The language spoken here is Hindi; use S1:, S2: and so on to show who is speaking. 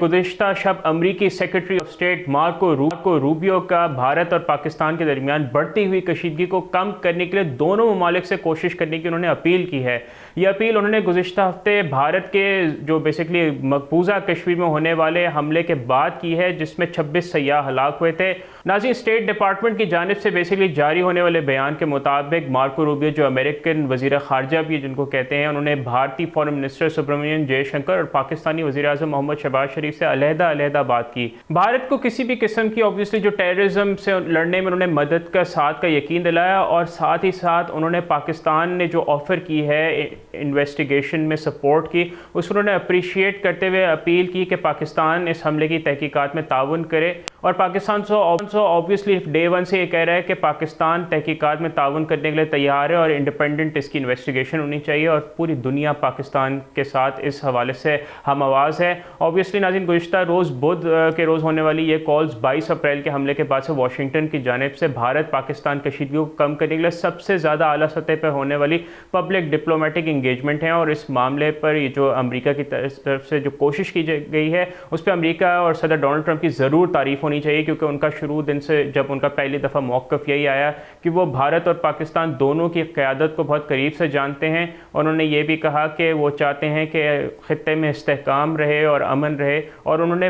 S1: गुज़िश्ता शब अमरीकी secretary of state Marco Rubio का भारत और पाकिस्तान के दरमियान बढ़ती हुई कशीदगी को कम करने के लिए दोनों ममालिक से कोशिश करने की उन्होंने अपील की है। ये अपील उन्होंने गुज़िश्ता हफ्ते भारत के जो बेसिकली मकबूजा कश्मीर में होने वाले हमले के बाद की है, जिसमें 26 सयाह हलाक हुए थे। नाज़रीन, स्टेट डिपार्टमेंट की जानिब से बेसिकली जारी होने वाले बयान के मुताबिक मार्को रूबियो जो अमेरिकन वज़ीर ख़ारजा भी जिनको कहते हैं, उन्होंने भारतीय फॉरेन मिनिस्टर सुब्रमण्यम जयशंकर और पाकिस्तानी वज़ीर आज़म मोहम्मद शहबाज शरीफ से अलहदा बात की। भारत को किसी भी किस्म की ऑब्वियसली जो टेररिज्म से लड़ने में उन्होंने मदद का साथ का यकीन दिलाया, और साथ ही साथ उन्होंने पाकिस्तान ने जो ऑफ़र की है इन्वेस्टिगेशन में सपोर्ट की, उसको उन्होंने अप्रिशिएट करते हुए अपील की कि पाकिस्तान इस हमले की तहकीकात में ताउन करे। और पाकिस्तान ऑब्वियसली डे वन से ये कह रहा है कि पाकिस्तान तहकीकात में ताउन करने के लिए तैयार है और इंडिपेंडेंट इसकी इन्वेस्टिगेशन होनी चाहिए, और पूरी दुनिया पाकिस्तान के साथ इस हवाले से हम आवाज़ है। ऑब्वियसली नाज़रीन, गुज़िश्ता रोज़ बुध के रोज़ होने वाली ये कॉल्स 22 अप्रैल के हमले के बाद से वाशिंगटन की जानिब से भारत पाकिस्तान कशीदगी को कम करने के लिए सबसे ज़्यादा आला सतह पर होने वाली पब्लिक डिप्लोमेटिक इंगेजमेंट है। और इस मामले पर ये जो अमेरिका की तरफ से जो कोशिश की गई है, उस पर अमेरिका और सदर डोनाल्ड ट्रंप की ज़रूर तारीफ़ होनी चाहिए, क्योंकि उनका शुरू दिन से जब उनका पहली दफ़ा मौक़िफ़ यही आया कि वो भारत और पाकिस्तान दोनों की क़यादत को बहुत करीब से जानते हैं। और उन्होंने ये भी कहा कि वो चाहते हैं कि ख़ित्ते में इस्तेहकाम रहे और अमन रहे, और उन्होंने